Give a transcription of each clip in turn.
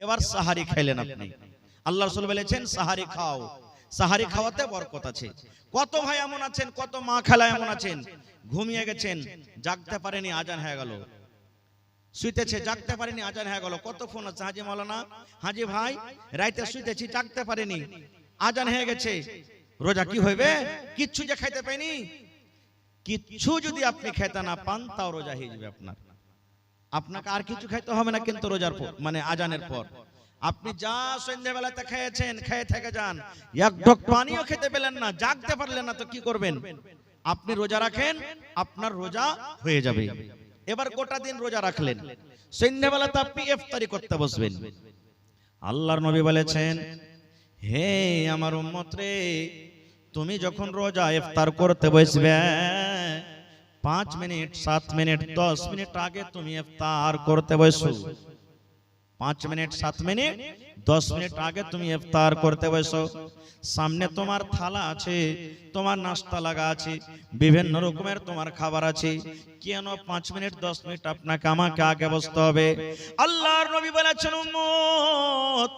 এবার সাহারি খাইলেন আপনি, আল্লাহ রাসূল বলেছেন সাহারি খাও, সাহারি খাওয়াতে বরকত আছে। কত ভাই এমন আছেন, কত মা খালা এমন আছেন, ঘুমিয়ে গেছেন, জাগতে পারেনি, আজান হয়ে গেল, শুইতেছে জাগতে পারেনি, আজান হয়ে গেল, কত ফোন আছে, হাজি মাওলানা, হাজি ভাই রাইতে শুইতেছি জাগতে পারেনি, আজান হয়ে গেছে, রোজা কি হইবে? কিচ্ছু যে খাইতে পাইনি, কিচ্ছু যদি আপনি খেতে না পান তাও রোজা হয়ে যাবে আপনার, আপনাকে আর কিছু খাইতে হবে না, কিন্তু রোজার পর মানে আজানের পর আপনি যা সন্ধ্যাবেলাতে খেয়েছেন খেয়ে থেকে যান, এক ঢোক পানিও খেতে পেলেন না, জাগতে পারলেন না, তো কি করবেন? আপনি রোজা রাখেন, আপনার রোজা হয়ে যাবে। এবার গোটা দিন রোজা রাখলেন, সন্ধ্যাবেলাতে আপনি ইফতারি করতে বসবেন। আল্লাহর নবী বলেছেন, হে আমার উম্মত রে, তুমি যখন রোজা ইফতার করতে বসবে 5 মিনিট 7 মিনিট 10 মিনিট আগে তুমি ইফতার করতে বসো। 5 মিনিট 7 মিনিট 10 মিনিট আগে তুমি ইফতার করতে বসো। সামনে তোমার থালা আছে, তোমার নাস্তা লাগা আছে, বিভিন্ন রকমের তোমার খাবার আছে, কেন 5 মিনিট 10 মিনিট আপনাকে আমাকে আগে বসতে হবে? আল্লাহর নবী বলেছেন, উম্মত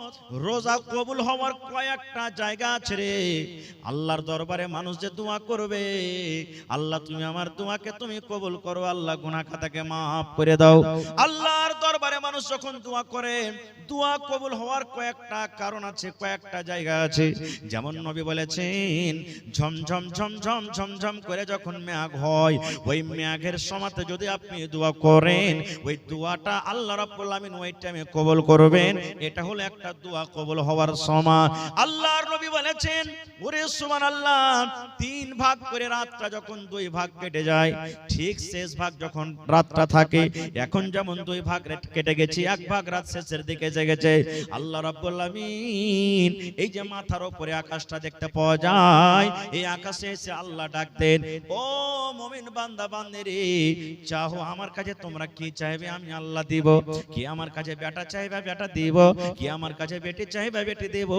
রোজা কবুল হওয়ার কয়েকটা জায়গা আছে রে। আল্লাহর দরবারে মানুষ যে দোয়া করবে, আল্লাহ তুমি আমার দোয়াকে তুমি কবুল করো, আল্লাহ গুনাহ খাতাকে maaf করে দাও। আল্লাহর দরবারে মানুষ যখন দোয়া করে, দোয়া কবুল হওয়ার কয়েকটা কারণ আছে, কয়েকটা জায়গা আছে। যেমন নবী বলেছেন, ঝমঝম ঝমঝম ঝমঝম করে যখন মেঘ হয়, ওই মেঘের সময়তে যদি আপনি দোয়া করেন, ওই দোয়াটা আল্লাহ রাব্বুল আলামিন ওই টাইমে কবুল করবেন। এটা হলো একটা দোয়া কবুল হওয়ার সময়। আল্লাহর নবী বলেছেন, ওরে সুবহানাল্লাহ, 3 ভাগ করে রাতটা যখন 2 ভাগ কেটে যায়, ঠিক শেষ ভাগ যখন রাতটা থাকে, এখন যেমন 2 ভাগ কেটে গেছে, 1 ভাগ রাত শেষের দিকে এসে গেছে, আল্লাহ রাব্বুল আলামিন এই যে মাথার উপরে আকাশটা দেখতে পাওয়া যায়, এই আকাশে এসে আল্লাহ ডাক দেন, ও মুমিন বান্দা বান্দিরে, চাও আমার কাছে তোমরা কি চাইবে আমি আল্লাহ দিব। কি আমার কাছে বেটা চাইবে বেটা দিব, কি আমার কাছে বেটি চাইবে বেটি দেব,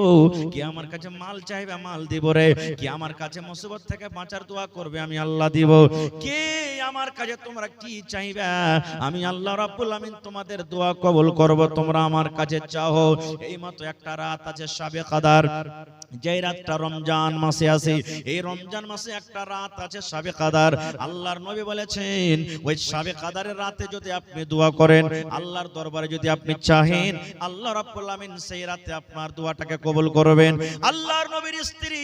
কি আমার কাছে মাল চাইবে মাল দিব রে, কি আমার কাছে মুসিবত থেকে বাঁচার দোয়া করবে আমি আল্লাহ দিব, কি আমার কাছে তোমরা কি চাইবে আমি আল্লাহ রাব্বুল আমিন তোমাদের দোয়া কবুল করব, তোমরা আমার কাছে চাও। এই মতো একটা রাত আছে শাবে কদর, যে রাতটা রমজান মাসে আছে, এই রমজান মাসে একটা রাত আছে শাবে কদর। আল্লাহর নবী বলেছেন, ওই শাবে কদরের রাতে যদি আপনি দোয়া করেন, আল্লাহর দরবারে যদি আপনি চাহেন, আল্লাহ রাব্বুল আমিন সেই রাতে আপনার দোয়াটাকে কবুল করবেন। আল্লাহর নবীর স্ত্রী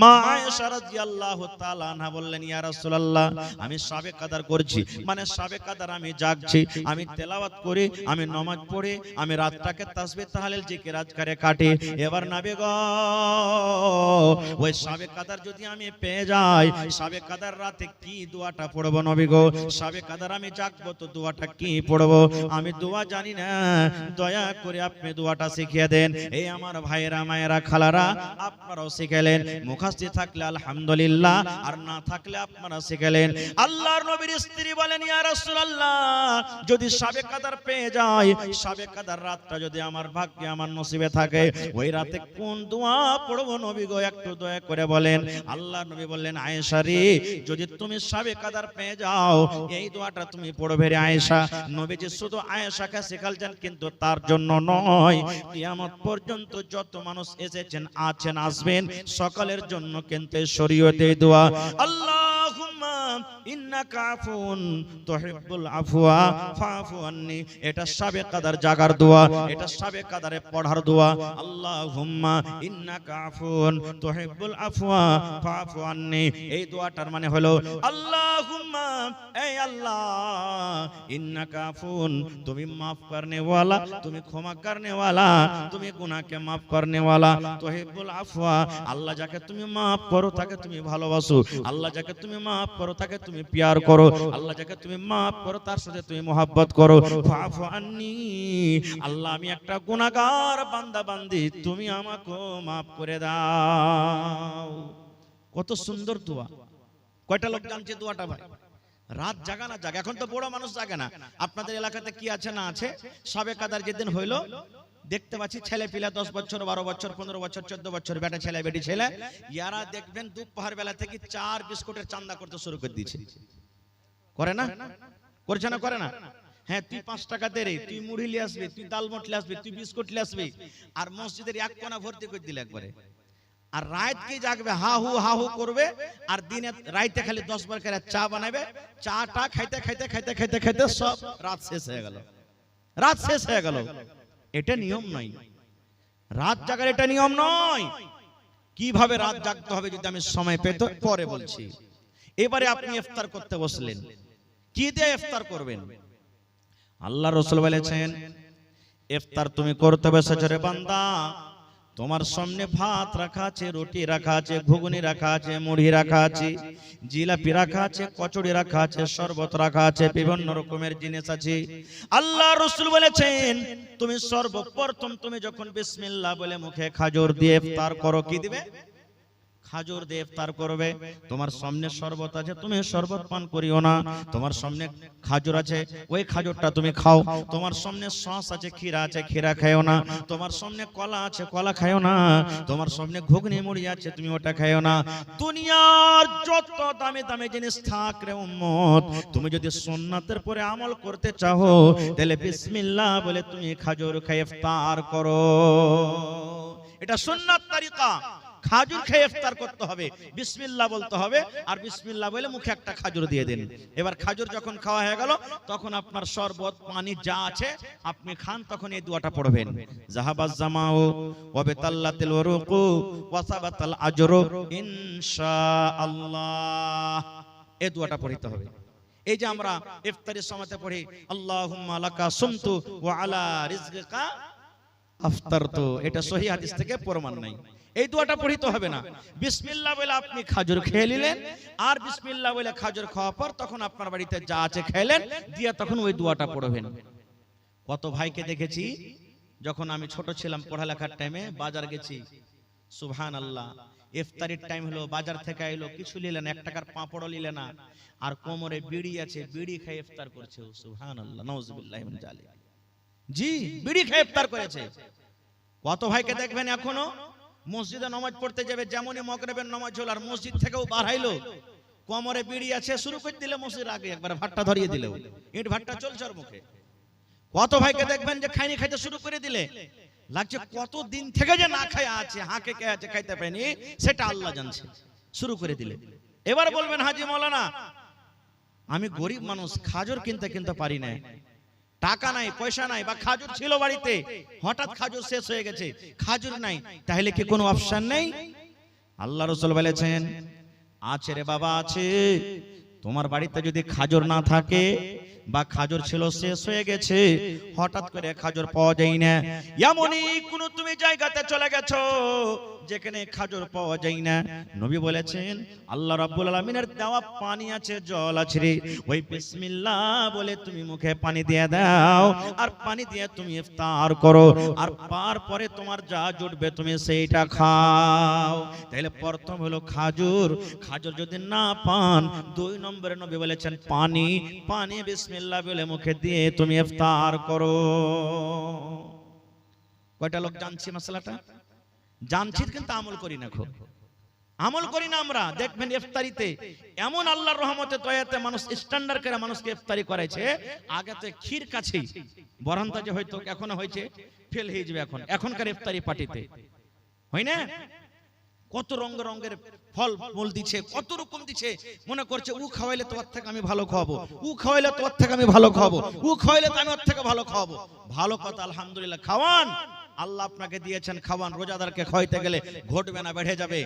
মা আয়েশা রাদিয়াল্লাহু তাআলা আনহা বললেন, ইয়া রাসূলুল্লাহ, আমি শাবে কদর করছি, মানে শাবে কদর আমি জাগছি, আমি তেলাওয়াত করি, আমি নামাজ পড়ি, আমি রাতটাকে তাসবিহ তাহলিল জিকির আজকারে কাটি। এবার নবী গো, ওই শাবে কদর যদি আমি পেয়ে যাই, শাবে কদর রাতে কি দোয়াটা পড়ব নবী গো? শাবে কদর আমি জাগবো তো দোয়াটা কি পড়ব? আমি দোয়া জানি না, দয়া করে আপনি দোয়াটা শিখিয়ে দেন। এই আমার ভাইয়েরা মায়েরা খালারা, আপনারাও শিখালেন, মুখস্থ থাকলে আলহামদুলিল্লাহ, আর না থাকলে আপনারা শিখালেন। আল্লাহর নবীর স্ত্রী বলেন, ইয়া রাসূলুল্লাহ, যদি শাবে কদর পেয়ে যাই, শাবে কদর রাতটা যদি আমার ভাগ্যে আমার নসিবে থাকে, ওই রাতে কোন দোয়া পড়ব নবী গো, একটু দয়া করে বলেন। আল্লাহর নবী বললেন, আয়েশা রে, যদি তুমি শাবে কদর পেয়ে যাও, এই দোয়াটা তুমি পড়বে রে আয়েশা। নবীজি শুধু আয়েশাকে শিখালছেন, কিন্তু তার জন্য নয়, কিয়ামত পর্যন্ত যত মানুষ এসেছেন, আছেন, আসবেন, সকলের জন্য কিন্তু শরীয়তে দোয়া, আল্লাহুম্মা ইন্নাকা আফুন তুহিব্বুল আফওয়া ফাফু আন্নি। এটা শাবে কদর জাগার দোয়া, এটা শাবে কদরে পড়ার দোয়া। আল্লাহুম্মা ইন্নাকা আফুন তুহিব্বুল আফওয়া ফাফু আন্নি। এই দোয়াটার মানে হলো, আল্লাহুম্মা, এই আল্লাহ, ইন্নাকা আফুন, তুমি maaf करने वाला, তুমি ক্ষমা करने वाला, তুমি গুনাহকে maaf करने वाला, তুহিব্বুল আফওয়া, আল্লাহ যাকে তুমি maaf করো তাকে তুমি ভালোবাসো, আল্লাহ যাকে তুমি maaf করো তাকে তুমি প্যার করো, আল্লাহ যাকে তুমি maaf করো তার সাথে তুমি মোহাব্বত করো। ফাফু আন্নি, আল্লাহ আমি একটা গুনাহগার বান্দা বান্দি, তুমি আমাকে maaf করে দাও। কত সুন্দর দোয়া! কয়টা লোক জানছে দোয়াটা ভাই? রাত জাগা না জাগা, এখন তো বড় মানুষ জাগে না। আপনাদের এলাকাতে কি আছে না আছে, শাবে কদর যেদিন হইলো, দেখতে পাচ্ছি ছেলে পিলা 10 বছর 12 বছর 15 বছর 14 বছর বেটা ছেলে বেটি ছেলে, ইয়ারা দেখবেন দুপুর বেলা থেকে 4 বিস্কুটের চান্দা করতে শুরু করে দিয়েছে। করে না? করছে না? করে না? হ্যাঁ তুই 5 টাকা দে রে, তুই মুড়ি নিয়ে আসবি, তুই ডাল মটলে আসবি, তুই বিস্কুট নিয়ে আসবি, আর মসজিদের এক কোণা ভর্তি করে দিলে একবারে। আর রাত কি জাগবে, হা হু করবে, আর দিনে রাইতে খালি 10 বার করে চা বানাবে, চাটা খাইতে খাইতে খাইতে খাইতে খাইতে সব রাত শেষ হয়ে গেল, রাত শেষ হয়ে গেল। এটা নিয়ম নয়, রাত জাগার এটা নিয়ম নয়। কিভাবে রাত জাগতে হবে যদি আমি সময় পেতে পরে বলছি। এবারে আপনি ইফতার করতে বসলেন, কি দিয়ে ইফতার করবেন? আল্লাহ রাসূল বলেছেন ইফতার তুমি করতে বসেছ রে বান্দা, তোমার সামনে ভাত রাখা আছে, রুটি রাখা আছে, ঘুগনি রাখা আছে, মুড়ি রাখা আছে, জিলাপি রাখা আছে, কচুরি রাখা আছে, শরবত রাখা আছে, বিভিন্ন রকমের জিনিস আছে। আল্লাহ রাসূল বলেছেন তুমি সর্বপ্রথম তুমি যখন বিসমিল্লাহ বলে মুখে খাজুর দিয়ে ইফতার করো, কি দিবে? খাজুর দিয়ে ইফতার করবে। তোমার সামনে শরবত আছে, তুমি শরবত পান করিও না। তোমার সামনে খাজুর আছে, ওই খাজুরটা তুমি খাও। তোমার সামনে সস আছে, ক্ষীরা আছে, ক্ষীরা খাও না। তোমার সামনে কলা আছে, কলা খাও না। তোমার সামনে ঘুগনি মুড়ি আছে, তুমি ওটা খাও না। দুনিয়ার যত দামি দামি জিনিস থাক রে উম্মত, তুমি যদি সুন্নাতের পরে আমল করতে চাও তাহলে বিসমিল্লাহ বলে তুমি খাজুর খেয়ে ইফতার করো। এটা সুন্নাত তরিকা। খাজুর খেয়ে ইফতার করতে হবে, বিসমিল্লাহ বলতে হবে, আর বিসমিল্লাহ বলে মুখে একটা খাজুর দিয়ে দেন। এবার খাজুর যখন খাওয়া হয়ে গেল তখন আপনার শরবত পানি যা আছে আপনি খান, তখন এই দোয়াটা পড়বেন, জাহাবাজ জামাউ ওয়া বিতাল্লাতিল ওয়ারুকু ওয়া সাবাতাল আজরু ইনশাআল্লাহ। এই দোয়াটা পড়তে হবে। এই যে আমরা ইফতারের সময়তে পড়ি আল্লাহুম্মা লাকা সুমতু ওয়া আলা রিজকিকা আফতারতু, এটা সহিহ হাদিস থেকে প্রমাণ নাই। এই দোয়াটা পড়িতে হবে না। বিসমিল্লাহ বলে আপনি খাজুর খেয়ে নিলেন, আর বিসমিল্লাহ বলে খাজুর খাওয়ার পর তখন আপনার বাড়িতে যা আছে খেলেন, দিয়ে তখন ওই দোয়াটা পড়বেন। কত ভাইকে দেখেছি যখন আমি ছোট ছিলাম পড়ালেখার টাইমে বাজার গেছি, সুবহানাল্লাহ, ইফতারির টাইম হলো, বাজার থেকে আইলো, কিছু নিলেন, 1 টাকার পাঁপড় নিলেন না, আর কোমরে বিড়ি আছে, বিড়ি খেয়ে ইফতার করছে। সুবহানাল্লাহ, নাউজুবিল্লাহি মিন যালিক। জি, বিড়ি খেয়ে ইফতার করেছে। কত ভাইকে দেখবেন এখনো মসজিদে নামাজ পড়তে যাবে, যেমনই মাগরিবের নামাজ হলো আর মসজিদ থেকেও বার হইলো, কোমরে বিড়ি আছে, শুরু করে দিলে মসজিদের আগে একবার ভাতটা ধরিয়ে দিল, ইট ভাতটা চলছে ওর মুখে। কত ভাইকে দেখবেন যে খাইনি খাইতে শুরু করে দিলে, লাগছে কত দিন থেকে যে না খায় আছে, হাঁকে কে আছে খাইতে পায়নি, সেটা আল্লাহ জানছে, শুরু করে দিলে। এবার বলবেন হাজি মাওলানা আমি গরিব মানুষ, খাজুর কিনতে পারি না, টাকা নাই, পয়সা নাই, বা খাজুর ছিল বাড়িতে, হঠাৎ খাজুর শেষ হয়ে গেছে, খাজুর নাই, তাহলে কি কোনো অপশন নেই? আল্লাহ রাসূল বলেছেন আছে রে বাবা, আছে। তোমার বাড়িতে যদি খাজুর না থাকে বা খাজুর ছিল শেষ হয়ে গেছে, হঠাৎ করে খাজুর পাওয়া যায় না, এমনই কোন তুমি জায়গাতে চলে গেছো যেখানে খাজুর পাওয়া যায় না, নবী বলেছেন আল্লাহ রাব্বুল আলামিনের দেওয়া পানি আছে, জল আছে রে, ওই বিসমিল্লাহ বলে তুমি মুখে পানি দিয়ে দাও, আর পানি দিয়ে তুমি ইফতার করো, আর তারপরে তোমার যা জুটবে তুমি সেইটা খাও। তাহলে প্রথম হলো খাজুর, খাজুর যদি না পান 2 নম্বরে নবী বলেছেন পানি, পানি বিসমিল্লাহ বলে মুখে দিয়ে তুমি ইফতার করো। কয়টা লোক জানছি মাসলাটা? জানছি কিন্তু আমল করি না, খুব আমল করি না আমরা। দেখবেন ইফতারিতে এমন আল্লাহর রহমতে দয়াতে মানুষ স্ট্যান্ডার্ড করে মানুষকে ইফতারি করাইছে, আগে তো ক্ষীর কাছেই বরান্তা যে হয়তো এখনো হয়েছে, ফেল হয়ে যাবে এখনকার ইফতারি পার্টিতে, হয় না? কত রঙের ফল মূল দিচ্ছে, কত রকম দিচ্ছে, মনে করছে ও খাওয়াইলে তোর থেকে আমি ভালো খাওয়াবো, ও খাওয়াইলে তোর থেকে আমি ভালো খাওয়াবো, ও খাওয়াইলে তো আমি ওর থেকে ভালো খাওয়াবো। ভালো কথা, আলহামদুলিল্লাহ, খাওয়ান, আল্লাহ আপনাকে দিয়েছেন, খাওয়ান। রোজাদারকে খাওয়াইতে গেলে ঘটবে না, বেড়ে যাবে।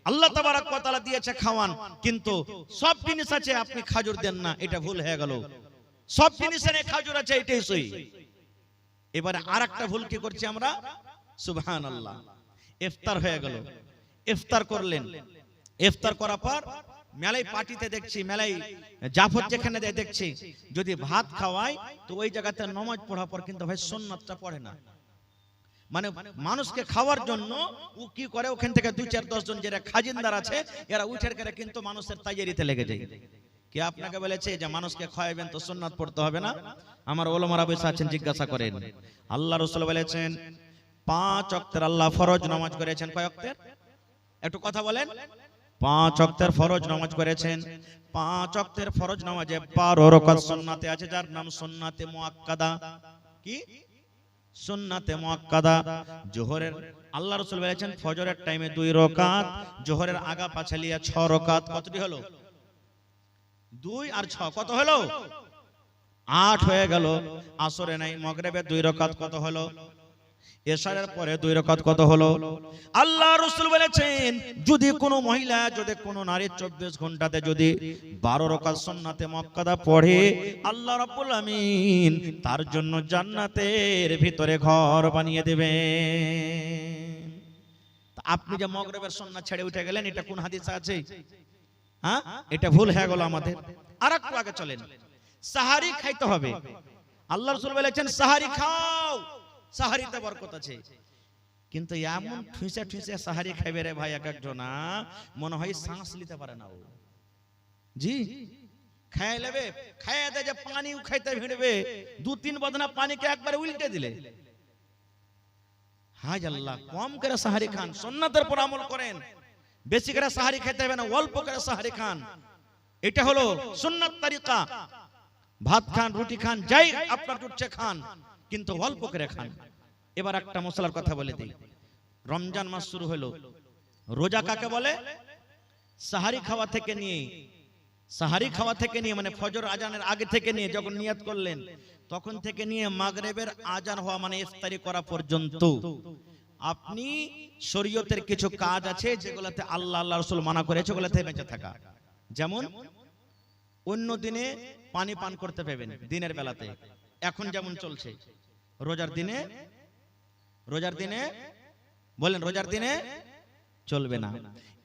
আল্লাহ তাবারক ওয়া তাআলা দিয়েছে, খাওয়ান। কিন্তু সব জিনিস আছে, আপনি খাজুর দেন না, এটা ভুল হয়ে গেল। সব জিনিসের খাজুর আছে, এটাই সহি। এবারে আরেকটা ভুল কি করছি আমরা, সুবহানাল্লাহ, ইফতার হয়ে গেল, ইফতার করলেন, ইফতার করার পর মেলাই পার্টিতে দেখছি, মেলাই জাফর যেখানে দেখছি, যদি ভাত খাওয়ায় তো ওই জায়গাতে নামাজ পড়ার পর কিন্তু ভাই সুন্নাতটা পড়ে না। মানে মানুষকে খাওয়ার জন্য ও কি করে, ওখান থেকে 2-4-10 জন যারা খাজিনদার আছে এরা উঠের করে কিন্তু মানুষের তাইয়ারিতে লেগে যায়। কে আপনাকে বলেছে যে মানুষকে খাওয়াবেন তো সুন্নাত পড়তে হবে না? আমার ওলামারা বসে আছেন, জিজ্ঞাসা করেন। আল্লাহ রাসূল বলেছেন 5 ওয়াক্তের আল্লাহ ফরজ নামাজ করেছেন। কয় ওয়াক্তের? একটু কথা বলেন। 5 ওয়াক্তের ফরজ নামাজ করেছেন। 5 ওয়াক্তের ফরজ নামাজে 12 রাকাত সুন্নাতে আছে, যার নাম সুন্নাতে মুআক্কাদা। কি সুন্নাতে মুআক্কাদা? জোহরের আল্লাহ রাসূল বলেছেন ফজরের টাইমে 2 রাকাত, জোহরের আগা পাছালিয়া 6 রাকাত। কতটি হলো? 2 আর 6 কত হলো? 8 হয়ে গেল। আসরে নাই, মাগরিবে 2 রাকাত কত হলো? এশারের পরে 2 রাকাত কত হলো? আল্লাহ রাসূল বলেছেন যদি কোনো মহিলা, যদি কোনো নারী 24 ঘন্টাতে যদি 12 রাকাত সুন্নাতে মুআক্কাদা পড়ে, আল্লাহ রাব্বুল আমিন তার জন্য জান্নাতের ভিতরে ঘর বানিয়ে দিবেন। আপনি যে মাগরিবের সুন্নাত ছেড়ে উঠে গেলেন, এটা কোন হাদিসে আছে? হ্যাঁ, এটা ভুল হয়ে গেল আমাদের। আরেকটু আগে চলেন। সাহারি খাইতে হবে। আল্লাহ রাসূল বলেছেন সাহারি খাও, সাহারিতে বরকত আছে। কিন্তু এমন ঠুসে ঠুসে সাহারি খাইবে রে ভাই, এক একজনা মনে হয় শ্বাস নিতে পারে না। ও জি খায় লেবে, খায় দে যে পানিও খাইতে ভিড়বে, 2-3 বদনা পানিকে একবারে উল্টে দিলে। হায় আল্লাহ, কম করে সাহারি খান, সুন্নাতের উপর আমল করেন। বেশি করে সাহারি খেতে হবে না, অল্প করে সাহারি খান। এটা হলো সুন্নাত তরিকা। ভাত খান, রুটি খান, যাই আপনার জুটছে খান, কিন্তু অল্প করে খান। এবার একটা মশলার কথা বলে দিই। রমজান মাস শুরু হলো, রোজা কাকে বলে? সাহারি খাওয়া থেকে নিয়ে, সাহারি খাওয়া থেকে নিয়ে মানে ফজর আজানের আগে থেকে নিয়ে যখন নিয়ত করলেন তখন থেকে নিয়ে মাগরিবের আজান হওয়া মানে ইফতারি করা পর্যন্ত আপনি শরীয়তের কিছু কাজ আছে যেগুলোতে আল্লাহ আল্লাহ রাসূল মানা করেছে, ওগুলোতে বেঁচে থাকা। যেমন অন্য দিনে পানি পান করতে পাবেন দিনের বেলাতে, এখন যেমন চলছে। রোজার দিনে বলেন, রোজার দিনে চলবে না।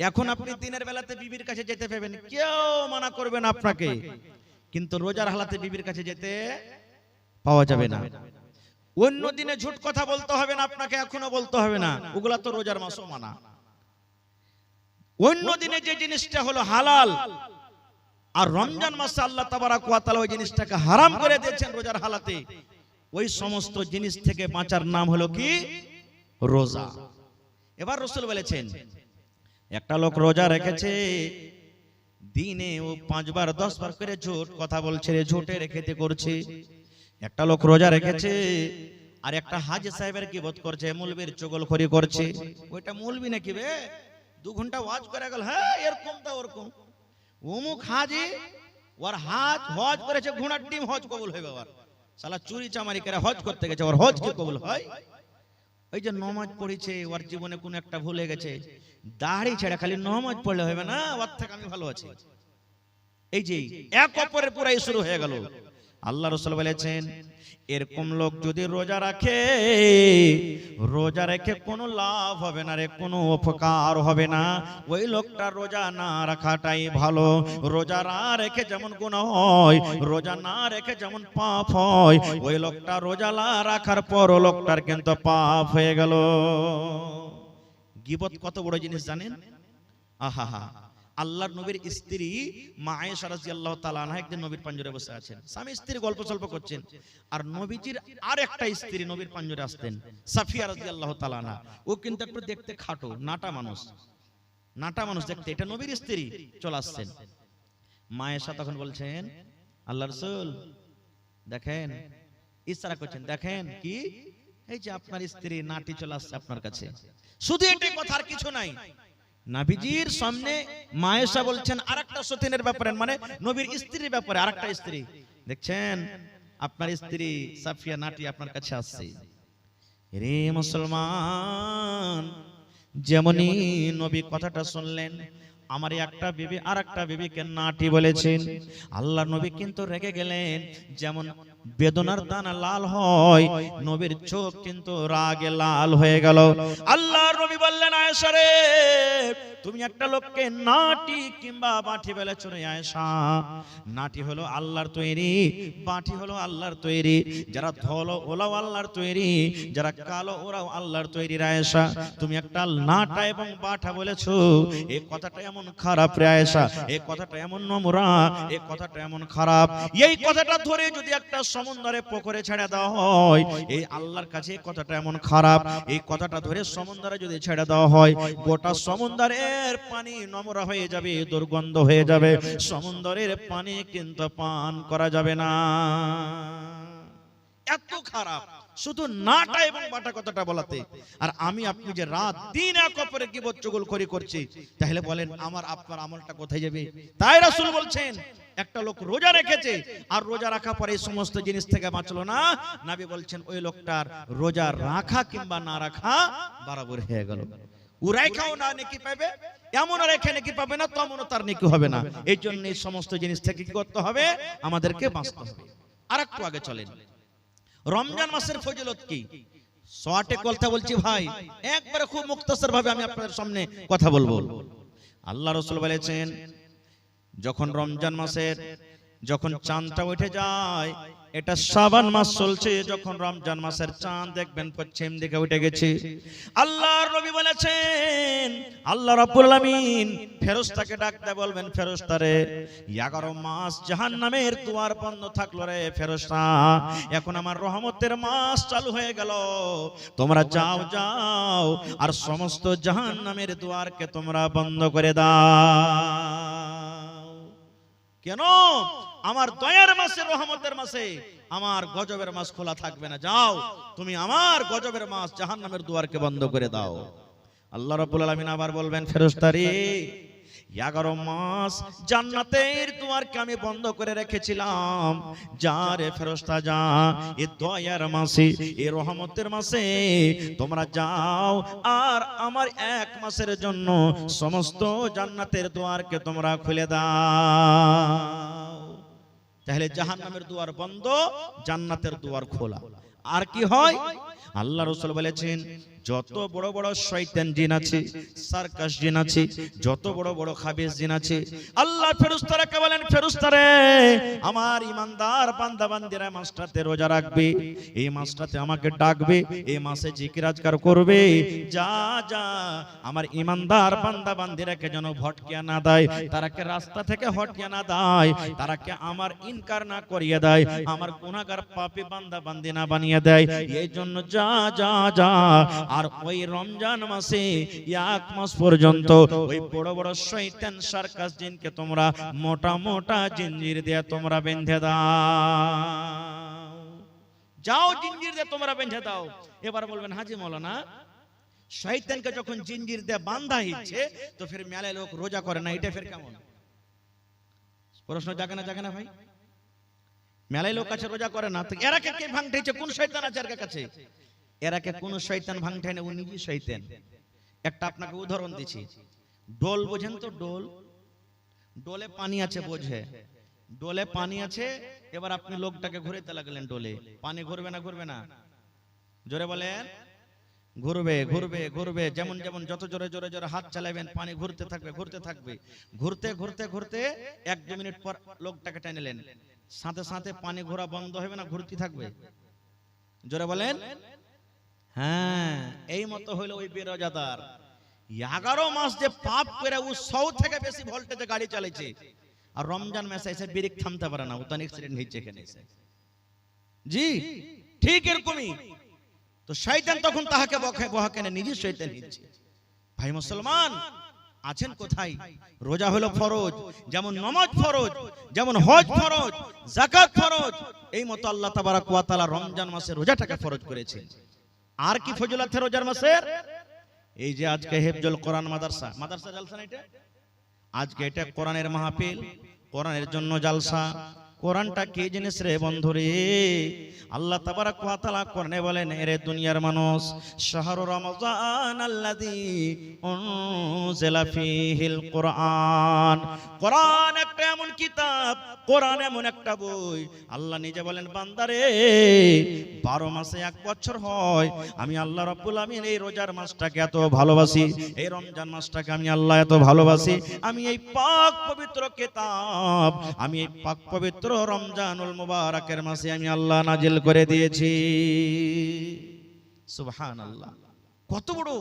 এখন আপনি দিনের বেলাতে বিবির কাছে যেতে পাবেন, কেউ মানা করবে না আপনাকে, কিন্তু রোজার হালাতে বিবির কাছে যেতে পাওয়া যাবে না। অন্য দিনে ঝুট কথা বলতে হবে না আপনাকে, এখনো বলতে হবে না, ওগুলা তো রোজার মাসও মানা। অন্য দিনে যে জিনিসটা হলো হালাল, আর রমজান মাসে আল্লাহ তাবারাক ওয়া তাআলা ওই জিনিসটাকে হারাম করে দিয়েছেন রোজার হালাতে। ওই সমস্ত জিনিস থেকে বাঁচার নাম হলো কি? রোজা। এবার রাসূল বলেছেন একটা লোক রোজা রেখেছে, দিনে ও 5 বার 10 বার করে ঝুট কথা বলছে, ঝুটে রেখেতে করছে। একটা লোক রোজা রেখেছে আর একটা হাজী সাহেবের গীবত করছে, মৌলবীর চগলখড়ি করছে। ওইটা মৌলবী নাকি বে, 2 ঘন্টা ওয়াজ করে গেল, হ্যাঁ এরকম তা ওরকম। অমুক হাজী ওর হজ করেছে, ঘোড়ার ডিম হজ কবুল হয়ে গেল। শালা চুরি চামারি করে হজ করতে গেছে, ওর হজ কি কবুল হয়? ওই যে নামাজ পড়েছে, ওর জীবনে কোন একটা ভুলে গেছে, দাড়ি ছেড়ে খালি নামাজ পড়লে হবে না, ওর থেকে আমি ভালো আছি। এই যে এক অপরের পুরাই শুরু হয়ে গেল। আল্লাহ রাসূল বলেছেন এরকম লোক যদি রোজা রাখে, রোজা রেখে কোনো লাভ হবে না রে, কোনো উপকার হবে না। ওই লোকটা রোজা না রাখাটাই ভালো। রোজা না রেখে যেমন গুনাহ হয়, রোজা না রেখে যেমন পাপ হয়, ওই লোকটা রোজা না রাখার পর লোকটার কিন্তু পাপ হয়ে গেল। গীবত কত বড় জিনিস জানেন? আহা, আল্লাহর নবীর স্ত্রী মা আয়েশা রাদিয়াল্লাহু তাআলা আনহা একদিন নবীর পাঞ্জরে বসে আছেন, স্বামী স্ত্রী গল্প সল্প করছেন। আর নবীজির আরেকটা স্ত্রী নবীর পাঞ্জরে আসতেন, সাফিয়া রাদিয়াল্লাহু তাআলা আনহা। ও কিন্তু একটু দেখতে খাটো, নাটা মানুষ দেখতে, এটা নবীর স্ত্রী চলে আসছেন। মা আয়েশা তখন বলছেন আল্লাহর রাসূল দেখেন, ইশারা করছেন, দেখেন কি এই যে আপনার স্ত্রী নাটি চলে আসছে আপনার কাছে। শুধু এটাই কথা, আর কিছু নাই। নবীজির সামনে মা আয়েশা বলছেন আরেকটা সতীনের ব্যাপারে, মানে নবীর স্ত্রীর ব্যাপারে আরেকটা স্ত্রী, দেখছেন আপনার স্ত্রী সাফিয়া নাটি আপনার কাছে আসছে। রে মুসলমান, যেমনই নবী কথাটা শুনলেন, আমার একটা বিবি আরেকটা বিবিকে নাটি বলেছেন, আল্লাহ নবী কিন্তু রেগে গেলেন। যেমন বেদনার দানা লাল হয়, নবীর চোখ কিন্তু রাগে লাল হয়ে গেল। আল্লাহর নবী বললেন আয়েশা রে, তুমি একটা লোককে নাটি কিংবা বাটি বলেছো রে আয়েশা। নাটি হলো আল্লাহর তৈরি, বাটি হলো আল্লাহর তৈরি। যারা ধলো ওরাও আল্লাহর তৈরি, যারা কালো ওরাও আল্লাহর তৈরি। আয়েশা তুমি একটা নাটা এবং বাটা বলেছো, এই কথাটা এমন খারাপ রে আয়েশা, এই কথাটা এমন নোংরা, এই কথাটা এমন খারাপ। এই কথাটা ধরে যদি একটা সমুদ্রে পুকুরে ছেড়ে দেওয়া হয়, এই আল্লাহর কাছে কথাটা এমন খারাপ, এই কথাটা ধরে সমুদ্রে যদি ছেড়ে দেওয়া হয়, গোটা সমুদ্রের পানি নোংরা হয়ে যাবে, দুর্গন্ধ হয়ে যাবে, সমুদ্রের পানি কিন্তু পান করা যাবে না। এত খারাপ শুধু নাটা এবং বাটা কথাটা বলাতে। আর আমি আপনি যে রাত দিন এক অপরের গীবত চুগলখড়ি করছি, তাহলে বলেন আমার আপনার আমলটা কোথায় যাবে? তাই রাসূল বলছেন, একটা লোক রোজা রেখেছে আর রোজা রাখা পরে এই সমস্ত জিনিস থেকে বাঁচলো না, নবী বলছেন ওই লোকটার রোজা রাখা কিংবা না রাখা বরাবর হয়ে গেল। ও রাখাও না নেকি পাবে, এমন রেখে নেকি পাবে না, তেমনও তার নেকি হবে না। এই জন্য এই সমস্ত জিনিস থেকে কি করতে হবে? আমাদেরকে বাঁচতে হবে। আর একটু আগে চলেন, রমজান মাসের ফজিলত কি? শর্টে কথা বলছি ভাই, একবারে খুব মুক্তাসার ভাবে আমি আপনাদের সামনে কথা বলবো। আল্লাহ রাসূল বলেছেন, যখন রমজান মাসের যখন চাঁদটা উঠে যায়, এটা শাবান মাস চলছে, যখন রমজান মাসের চাঁদ দেখবেন পশ্চিম দিকে উঠে গেছে, আল্লাহর নবী বলেছেন আল্লাহ রাব্বুল আলামিন ফেরেশতাকে ডাকতে বলবেন, ফেরেশতারে 11 মাস জাহান্নামের দুয়ার বন্ধ থাকলো রে ফেরেশতা, এখন আমার রহমতের মাস চালু হয়ে গেল, তোমরা যাও যাও আর সমস্ত জাহান্নামের দুয়ারকে তোমরা বন্ধ করে দাও। কেন? আমার দয়ার মাসে, রহমতের মাসে আমার গজবের মাস খোলা থাকবে না, যাও তুমি আমার গজবের মাস জাহান্নামের দুয়ারকে বন্ধ করে দাও। আল্লাহ রাব্বুল আলামিন আবার বলবেন, ফেরেশতারে 11 মাস জান্নাতের দুয়ারকে আমি বন্ধ করে রেখেছিলাম, যা রে ফেরেশতা যা, এই দয়ার মাসে, এই রহমতের মাসে তোমরা যাও আর আমার 1 মাসের জন্য সমস্ত জান্নাতের দুয়ারকে তোমরা খুলে দাও। তাহলে জাহান্নামের দুয়ার বন্ধ, জান্নাতের দুয়ার খোলা। আর কি হয়? আল্লাহ রাসূল বলেছেন, যত বড় বড় শয়তান জিন আছে, সার্কাস জিন আছে, যত বড় বড় খাবিস জিন আছে, আল্লাহ ফেরেশতাকে বলেন, ফেরেশতারে আমার ইমানদার বান্দা বান্দিরা মাসটাতে রোজা রাখবে, এই মাসটাতে আমাকে ডাকবে, এই মাসে জিকির আজকার করবে, যা যা আমার ইমানদার বান্দা বান্দিরাকে যেন ভটকিয়া না দেয়, তারাকে রাস্তা থেকে হটিয়ে না দেয়, তারাকে আমার ইনকার না করিয়ে দেয়, আমার গুনাহগার পাপী বান্দা বান্দি না বানিয়ে দেয়, এই জন্য যা যা যা। আর ওই রমজান মাসে 1 মাস পর্যন্ত ওই বড় বড় শয়তান সার্কাস জিনকে তোমরা মোটা মোটা জিঞ্জির দিয়ে তোমরা বেঁধে দাও, যাও জিঞ্জির দিয়ে তোমরা বেঁধে দাও। এবার বলবেন, হাজি মাওলানা শয়তানকে যখন জিঞ্জির দিয়ে বাঁধা হচ্ছে, তো ফির মেলায় লোক রোজা করে না, এটা ফির কেমন? প্রশ্ন জাগে না ভাই? মেলায় লোক আছে রোজা করে না, তো এরাকে কে ভাঙতেছে? কোন শয়তান আছে এর কাছে? এরাকে কোন শয়তান ভাঙতে না, ও নিজেই শয়তান। একটা আপনাকে উদাহরণ দিচ্ছি, ডোল বোঝেন তো? ডোল, ডোলে পানি আছে, বোঝে? ডোলে পানি আছে, এবার আপনি লোকটাকে ঘুরাইতে লাগলেন, ডোলে পানি ঘুরবে না? ঘুরবে না? জোরে বলেন। ঘুরবে ঘুরবে ঘুরবে, যেমন যেমন যত জোরে জোরে জোরে হাত চালাবেন পানি ঘুরতে থাকবে ঘুরতে থাকবে, ঘুরতে ঘুরতে ঘুরতে 1-2 মিনিট পর লোকটাকে টেনেলেন, সাথে সাথে পানি ঘোরা বন্ধ হবে না, ঘুরতে থাকবে? জোরে বলেন। হ্যাঁ, এই মতো হইলো ওই বেরোজাদার 11 মাস যে পাপ করে ও 100 থেকে বেশি ভোল্টেজে গাড়ি চালাইছে, আর রমজান মাসে এসে ব্রেক থামতে পারে না, ও তো অ্যাক্সিডেন্ট হয়েছে এখানে এসে। জি ঠিক এরকমই তো শয়তান তখন তাহাকে বহাকে না, নিজে শয়তান হচ্ছে। ভাই মুসলমান আছেন কোথায়? রোজা হলো ফরজ, যেমন নামাজ ফরজ, যেমন হজ ফরজ, যাকাত ফরজ, এই মতো আল্লাহ তাবারক ওয়া তাআলা রমজান মাসে রোজাটাকে ফরজ করেছেন। আর কি ফজিলত রোজার মাসের? এই যে আজকে হিফজুল কোরআন মাদ্রাসা জালসা না, এটা আজকে এটা কোরআনের মাহফিল, কোরআনের জন্য জালসা। কোরআনটা কি জিনিস রে বন্ধুরে? আল্লাহ তাবারক ওয়া তাআলা কোরআনে বলেন, এরে দুনিয়ার মানুষ, শাহরু রমজান আল্লাযী উনজিলা ফীহিল কোরআন। কোরআন একটা এমন কিতাব, কোরআন এমন একটা বই, আল্লাহ নিজে বলেন, বান্দারে 12 মাসে 1 বছর হয়, আমি আল্লাহ রাব্বুল আমিন এই রোজার মাসটাকে এত ভালোবাসি, এই রমজান মাসটাকে আমি আল্লাহ এত ভালোবাসি, আমি এই পাক পবিত্র কিতাব, আমি এই পাক পবিত্র রমজানুল মুবারকের মাসে আমি আল্লাহ নাজিল করে দিয়েছি। সুবহানাল্লাহ। কত বড়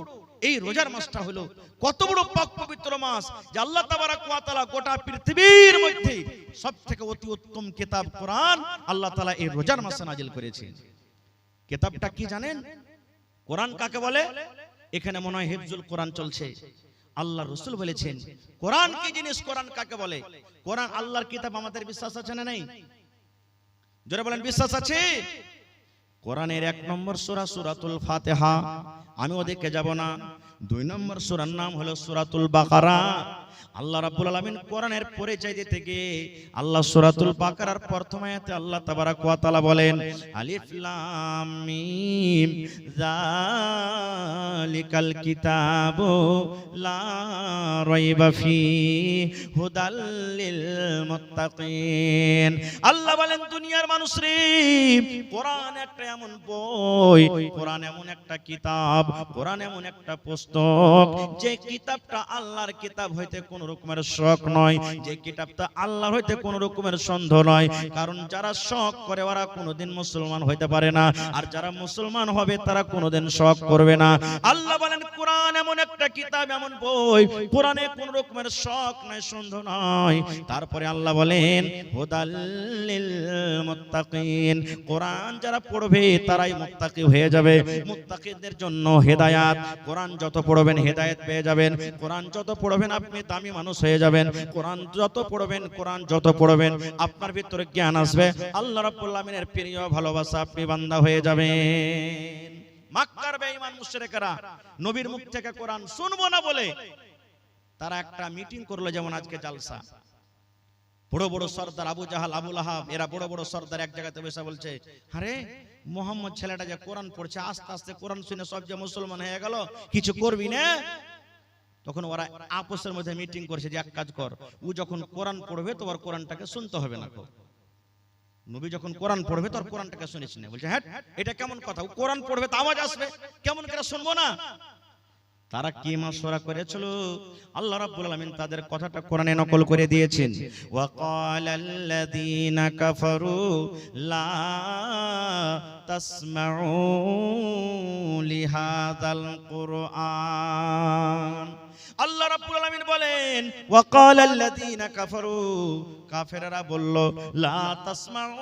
এই রোজার মাসটা হলো, কত বড় পাক পবিত্র মাস যে আল্লাহ তাবারক ওয়া তাআলা গোটা পৃথিবীর মধ্যে সবথেকে অতি উত্তম কিতাব কোরআন আল্লাহ তাআলা এই রোজার মাসে নাজিল করেছেন। কিতাবটা কি জানেন? কোরআন কাকে বলে? এখানে মনে হয় হিফজুল কোরআন চলছে। আল্লাহ রাসূল বলেছেন কোরআন কি জিনিস, কোরআন কাকে বলে? কোরআন আল্লাহর কিতাব। আমাদের বিশ্বাস আছে না নাই? জোরে বলেন, বিশ্বাস আছে? কোরআনের 1 নম্বর সূরা সূরাতুল ফাতিহা, আমি ওদিকে যাব না। 2 নম্বর সূরার নাম হলো সূরাতুল বাকারা। আল্লাহ রাব্বুল আলামিন কোরআনের পরিচয় দিতে গিয়ে আল্লাহ সূরাতুল বাকারার প্রথম আয়াতে আল্লাহ তাবারক ওয়া তাআলা বলেন আলিফ লাম মিম যালিকাল কিতাবু লা রাইবা ফি হুদাল লিল মুত্তাকিন। আল্লাহ বলেন দুনিয়ার মানুষ রে, কোরআন একটা এমন বই, কোরআন এমন একটা কিতাব, কোরআন এমন একটা পুস্তক যে কিতাবটা আল্লাহর কিতাব হইতে কোন রকমের শক নয়, যে কিতাবটা আল্লাহর হইতে কোন রকমের সন্দেহ নয়। কারণ যারা শক করে ওরা কোনোদিন মুসলমান হইতে পারে না, আর যারা মুসলমান হবে তারা কোনোদিন শক করবে না। আল্লাহ বলেন কোরআন এমন একটা কিতাব, এমন বই, কোরআনে কোন রকমের শক নাই, সন্দেহ নাই। তারপরে আল্লাহ বলেন হুদাল লিল মুত্তাকিন, কোরআন যারা পড়বে তারাই মুত্তাকি হয়ে যাবে। মুত্তাকিদের জন্য হেদায়েত, কোরআন যত পড়বেন হেদায়েত পেয়ে যাবেন। কোরআন যত পড়বেন আপনি দামি মানুষ হয়ে যাবেন। কোরআন যত পড়বেন, কোরআন যত পড়বেন আপনার ভিতরে জ্ঞান আসবে, আল্লাহ রাব্বুল আলামিনের প্রিয় ভালোবাসা আপনি বান্দা হয়ে যাবেন। মক্কার বেঈমান মুশরিকরা নবীর মুখ থেকে কোরআন শুনবো না বলে তারা একটা মিটিং করলো, যেমন আজকে জালসা। বড় বড় সর্দার আবু জাহাল, আবু লাহাব, এরা বড় বড় সর্দার এক জায়গাতে বসে বলছে আরে মোহাম্মদ ছেলেটা যে কোরআন পড়ছে, আস্তে আস্তে কোরআন শুনে সব যে মুসলমান হয়ে গেল, কিছু করবি না? তখন ওরা আপসের মধ্যে মিটিং করছে যে এক কাজ কর, ও যখন কোরআন পড়বে তো ওর কোরআনটাকে শুনতে হবে না। নবী যখন কোরআন পড়বে তোর কোরআনটাকে শুনিস না। বলছে হ্যাঁ এটা কেমন কথা, ও কোরআন পড়বে তো আওয়াজ আসবে, কেমন করে শুনবো না? তারা কি মাশওয়ারা করেছিল, আল্লাহ রাব্বুল আলামিন তাদের কথাটা কোরআনে নকল করে দিয়েছেন। ওয়া ক্বালাল্লাযীনা কাফারু লা তাসমাউ লিহাযাল কুরআন। আল্লাহ রাব্বুল আলামিন বলেন ওয়া ক্বালাল্লাযীনা কাফারু, কাফেররা বলল লা তাসমাউ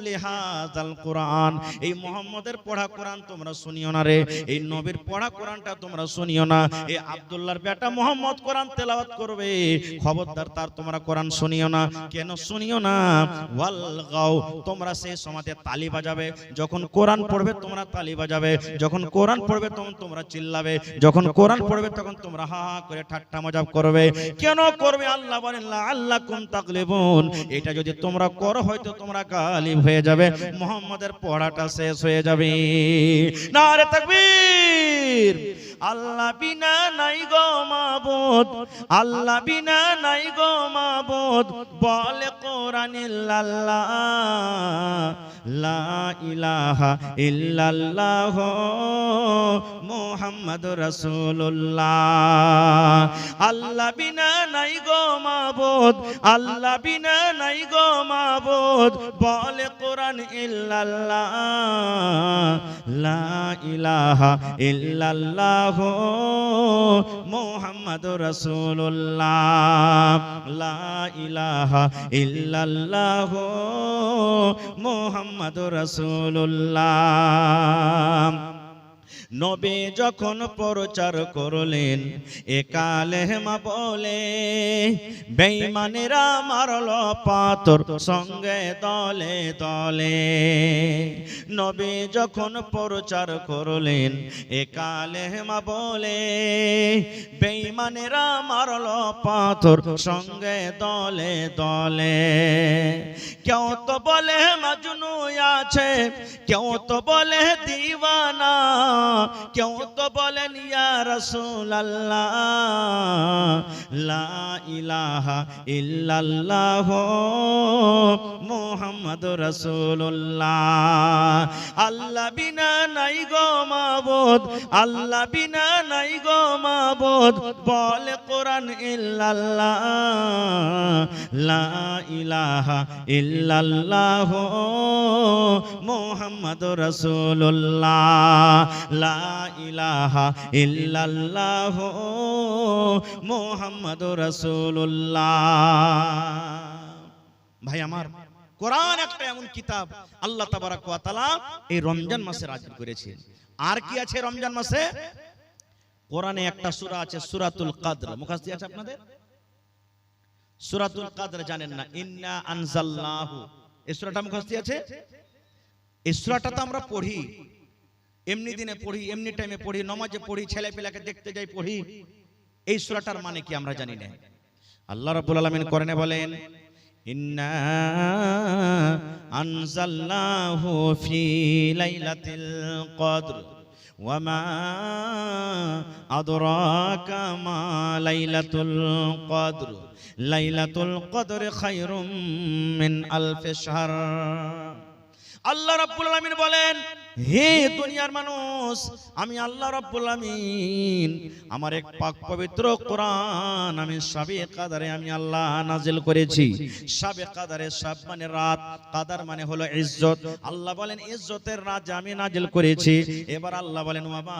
লিহাযাল কুরআন, এই মুহাম্মাদের পড়া কোরআন তোমরা শুনিও না রে, এই নবীর পড়া কোরআনটা তোমরা শুনিও না। এই আব্দুল্লাহর বেটা মুহাম্মদ কোরআন তেলাওয়াত করবে, খবরদার তার তোমরা কোরআন শুনিও না। কেন শুনিও না? ওয়াল গাও, তোমরা সেই সময়তে তালি বাজাবে, যখন কোরআন পড়বে তোমরা তালি বাজাবে, যখন কোরআন পড়বে তখন তোমরা চিল্লাবে, যখন কোরআন পড়বে তখন তোমরা হা হা করে ঠাট্টা মজাক করবে। কেন করবে? আল্লাহ বলেন লাআল্লাকুম তাগলিবুন, এটা যদি তোমরা করো হয়তো তোমরা গালিব হয়ে যাবে, মুহাম্মাদের পড়াটা শেষ হয়ে যাবে। নারে তাকবীর। আল্লাহ বিনা নাই গো মাবুদ, আল্লাহ বিনা নাই গো মাবুদ, বলে কোরআন ইল্লাল্লাহ, লা ইলাহা ইল্লাল্লাহ মুহাম্মাদুর রাসূলুল্লাহ। আল্লাহ বিনা নাই গো মাবুদ, আল্লাহ বিনা নাই গো মাবুদ, বলে কোরআন ইল্লাল্লাহ, লা ইলাহা ইল্লাল্লাহ মুহাম্মাদুর রাসূলুল্লাহ, লা ইলাহা ইল্লাল্লাহ মুহাম্মাদুর রাসূলুল্লাহ। নবী যখন প্রচার করলেন এ কালেমা বলে, বেঈমানেরা মারল পাথর সঙ্গে দলে দলে। নবী যখন প্রচার করলেন এ কালেমা বলে, বেঈমানেরা মারল পাথর সঙ্গে দলে দলে। কেউ তো বলে মাজনু আছে, কেউ তো বলে দিওয়ানা, কেউ তো বলেন ইয়া রাসূলুল্লাহ, লা ইলাহা ইল্লাল্লাহ মুহাম্মাদুর রাসূলুল্লাহ। আল্লাহ বিনা নাই গো মাবুদ, আল্লাহ বিনা নাই গো মাবুদ, বলে কোরআন ইল্লাল্লাহ, লা ইলাহা ইল্লাল্লাহ মুহাম্মাদুর রাসূলুল্লাহ, লা লা ইলাহা ইল্লাল্লাহ মুহাম্মাদুর রাসূলুল্লাহ। ভাই আমার, কোরআন একটা এমন কিতাব আল্লাহ তাবারাক ওয়া তাআলা এই রমজান মাসে নাযিল করেছেন। আর কি আছে রমজান মাসে? কোরআনে একটা সূরা আছে সূরাতুল কদর, মুখস্থ আছে আপনাদের? সূরাতুল কদর জানেন না? ইন্না আনজালনাহু, এই সূরাটা মুখস্থ আছে? এই সূরাটা তো আমরা পড়ি, এমনি দিনে পড়ি, এমনি টাইমে পড়ি, নামাজে পড়ি, ছেলে পেলাকে দেখতে যাই পড়ি। এই সূরাটার মানে কি আমরা জানি না। আল্লাহ রাব্বুল আলামিন কোরআনে বলেন ইন্না আনজালনাহু ফি লাইলাতিল কদর ওয়া মা আদরাকা মা লাইলাতুল কদর লাইলাতুল কদর খায়রুম মিন আলফি শাহর। আল্লাহ রাব্বুল আলামিন বলেন, হে দুনিয়ার মানুষ, আমি আল্লাহ রাব্বুল আলামিন আমার এক পাক পবিত্র কোরআন আমি শাবে কদরে আমি আল্লাহ নাজিল করেছি। শাবে কদরে, শাব মানে রাত, কদর মানে হলো ইজ্জত। আল্লাহ বলেন ইজ্জতের রাত আমি নাজিল করেছি। এবার আল্লাহ বলেন ওয়া মা